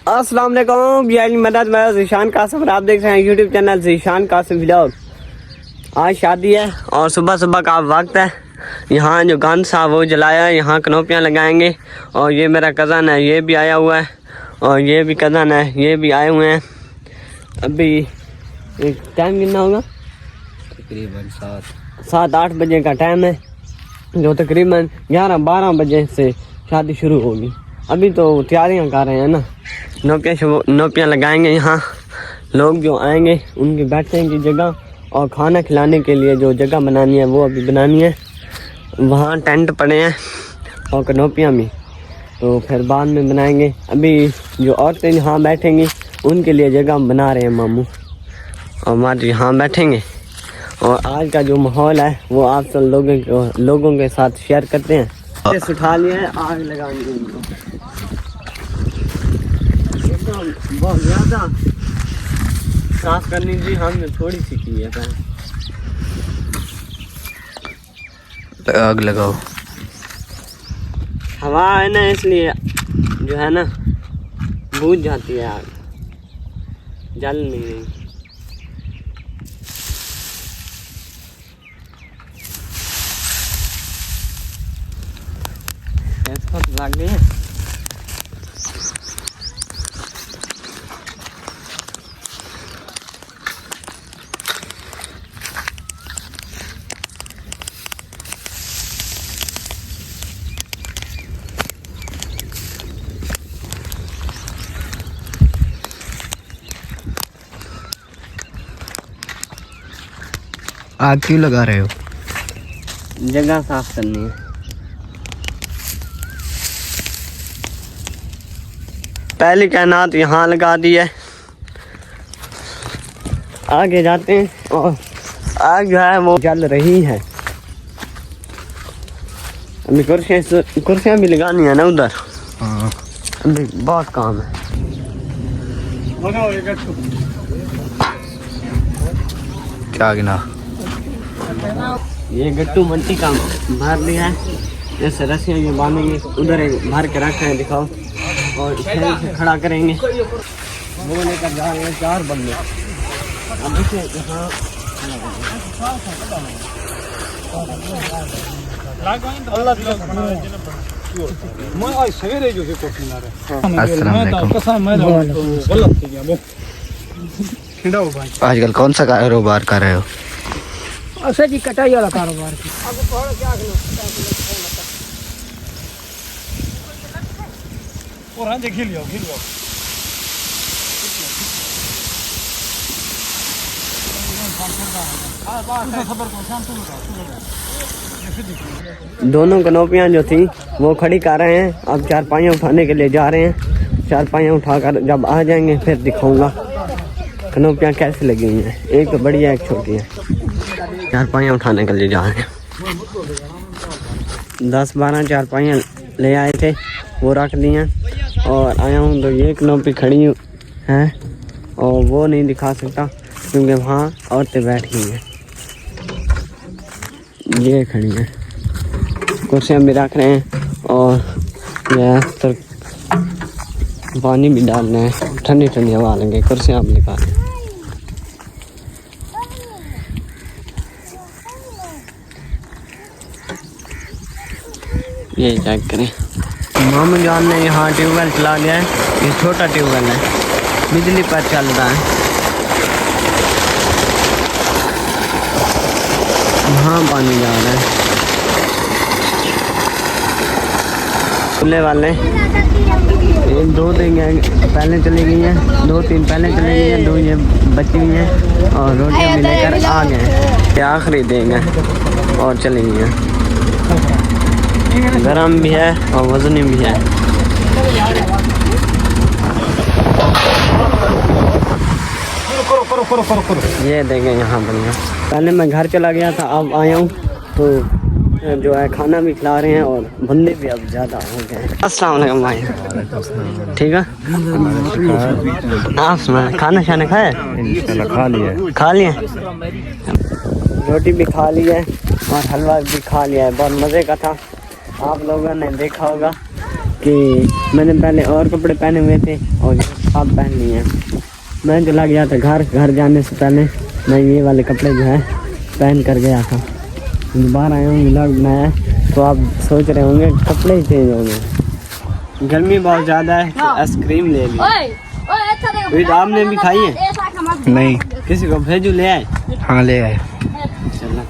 अस्सलाम वालेकुम, मदद मैं ज़ीशान कासिम और आप देख रहे हैं YouTube channel Zeeshan Qasim vlog. आज शादी है और सुबह सुबह का वक्त है। यहाँ जो गन सा वो जलाया है, यहाँ कनोपियाँ लगाएंगे। और ये मेरा कज़न है, ये भी आया हुआ है और ये भी कज़न है, ये भी आए हुए हैं। अभी टाइम कितना होगा? तकरीबन 7-8 बजे का टाइम है, जो तकरीबन 11-12 बजे से शादी शुरू होगी। अभी तो तैयारियां कर रहे हैं ना, नोपियाँ लगाएंगे। यहाँ लोग जो आएंगे उनके बैठने की जगह और खाना खिलाने के लिए जो जगह बनानी है वो अभी बनानी है। वहाँ टेंट पड़े हैं और कनोपियाँ भी, तो फिर बाद में बनाएंगे। अभी जो औरतें यहाँ बैठेंगी उनके लिए जगह बना रहे हैं मामू, और हमारे यहाँ बैठेंगे। और आज का जो माहौल है वो आप सब लोगों के साथ शेयर करते हैं। उठा लिया है, आग लगाएंगे उनको। बहुत ज़्यादा साफ करनी थी, हमने थोड़ी सी की है। आग लगाओ। हवा है ना, इसलिए जो है ना बुझ जाती है आग, जल नहीं। लग गई है। आग क्यों लगा रहे हो? जगह साफ करनी है। पहली कायनात यहाँ लगा दी है। आगे जाते हैं और आग जो है वो जल रही है। अभी कुर्सियाँ भी लगानी है ना उधर। हाँ, अभी बहुत काम है। क्या गिना? ये गट्टू मट्टी का भर लिया है, जैसे रस्सियाँ ये बांधेंगे, उधर एक भर के रखे हैं, दिखाओ। और इसे खड़ा करेंगे, वो लेकर जा रहे हैं 4 बंदे। अब इसे यहाँ आजकल कौन सा कारोबार कर रहे हो? जी कटाई वाला कारोबार की। दोनों कनोपियाँ जो थी वो खड़ी कर रहे हैं। अब चारपाइयाँ उठाने के लिए जा रहे हैं। चारपाइयाँ उठाकर जब आ जाएंगे फिर दिखाऊंगा कनोपियाँ कैसे लगी हुई हैं। एक तो बड़ी है, एक छोटी है। चारपाइयाँ उठाने के लिए जा रहे हैं। 10-12 चारपाइयाँ ले आए थे, वो रख दी हैं। और आया हूँ तो ये कनोपी खड़ी है और वो नहीं दिखा सकता क्योंकि वहाँ औरतें बैठ गई हैं। ये खड़ी हैं, कुर्सियाँ भी रख रहे हैं और तो पानी भी डाल रहे हैं। ठंडी ठंडी हवा लेंगे, कुर्सियाँ भी निकाल रहे हैं। ये चेक करें, मामू जान ने यहाँ ट्यूबवेल चला दिया है। ये छोटा ट्यूबवेल है, बिजली पर चल रहा है। वहाँ पानी जा रहा है। खुले वाले ये 2 देंगे, पहले चली गई हैं, 2-3 पहले चली गई हैं, 2 ये बची हुई हैं और रोटियाँ भी लेकर आ गए हैं। ये आखिरी देंगे और चली गई हैं। गरम भी है और वजनी भी है। ये देंगे यहाँ बढ़िया। पहले मैं घर चला गया था, अब आया हूँ तो जो है खाना भी खिला रहे हैं और बंदे भी अब ज़्यादा हो गए हैं। अस्सलाम वालेकुम भाई, ठीक है। आप सुना, खाना शाना खाया? खा लिए रोटी भी खा ली है और हलवा भी खा लिया है। बहुत मज़े का था। आप लोगों ने देखा होगा कि मैंने पहले और कपड़े पहने हुए थे और आप पहन लिए हैं। मैं चला गया था घर जाने से पहले मैं ये वाले कपड़े जो है पहन कर गया था। बाहर आया हूँ, व्लॉग बनाया, तो आप सोच रहे होंगे कपड़े ही चेंज हो गए। गर्मी बहुत ज़्यादा है तो आइसक्रीम ले ली। आपने भी खाई है? नहीं। किसी को भेजू ले आए? हाँ ले आए। चलो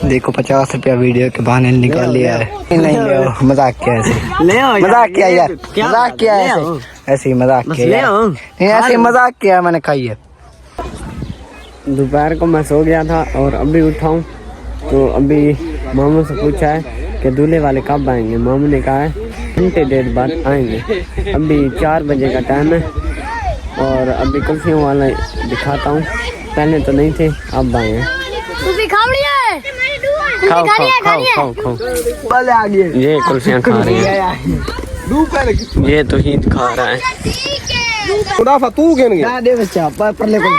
देखो 50 रुपया वीडियो के बहाने निकाल लिया है। नहीं ले आओ, मजाक किया ऐसे। ले आओ मजाक किया यार, मजाक किया ऐसे ऐसे ही मजाक किया ले यार। आओ। नहीं ऐसे मजाक किया, मैंने खाई है। दोपहर को मैं सो गया था और अभी उठा हूँ, तो अभी मामू से पूछा है कि दूल्हे वाले कब आएंगे। मामू ने कहा है घंटे डेढ़ बाद आएंगे। अभी 4 बजे का टाइम है और अभी कुल्फियों वाला दिखाता हूँ। पहले तो नहीं थे, अब आए हैं। खाओ खाओ खाओ खाओ खाओ। ये कुल्फियाँ खा रही हैं, ये तो हीद खा रहा है। मुनाफा तू गिन गया दे बच्चा परले को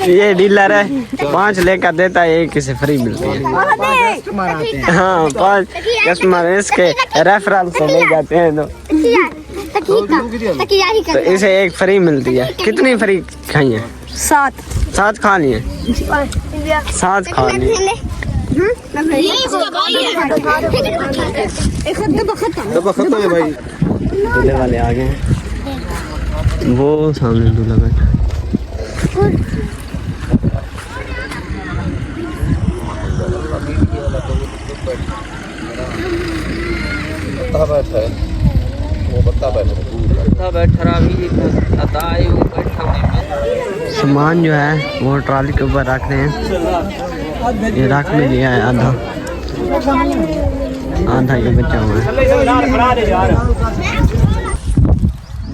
ये डीलर है, 5 लेकर देता है, 1 से फ्री मिलती है। हाँ 5 कस्टमर इसके रेफरल से ले जाते हैं तो इसे 1 फ्री मिलती है। कितनी फ्री खाई है? 7 खा लिए, 7 खा लिए। खत्म है भाई। दूल्हे वाले आ गए हैं, वो सामने दूल्हा बैठा। सामान जो है वो ट्रॉली के ऊपर रख रहे हैं। ये रख में लिया है आधा ये बचा हुआ है।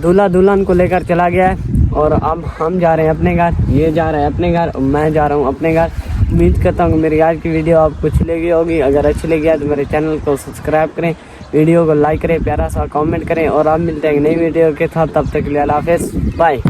दूल्हा दुल्हन को लेकर चला गया है और अब हम जा रहे हैं अपने घर। ये जा रहा है अपने घर और मैं जा रहा हूँ अपने घर। उम्मीद करता हूँ कि मेरी आज की वीडियो आपको अच्छी लगी होगी। अगर अच्छी लगी है तो मेरे चैनल को सब्सक्राइब करें, वीडियो को लाइक करें, प्यारा सा कमेंट करें और आप मिलते हैं नई वीडियो के साथ। तब तक के लिए अल्लाह हाफिज़, बाय।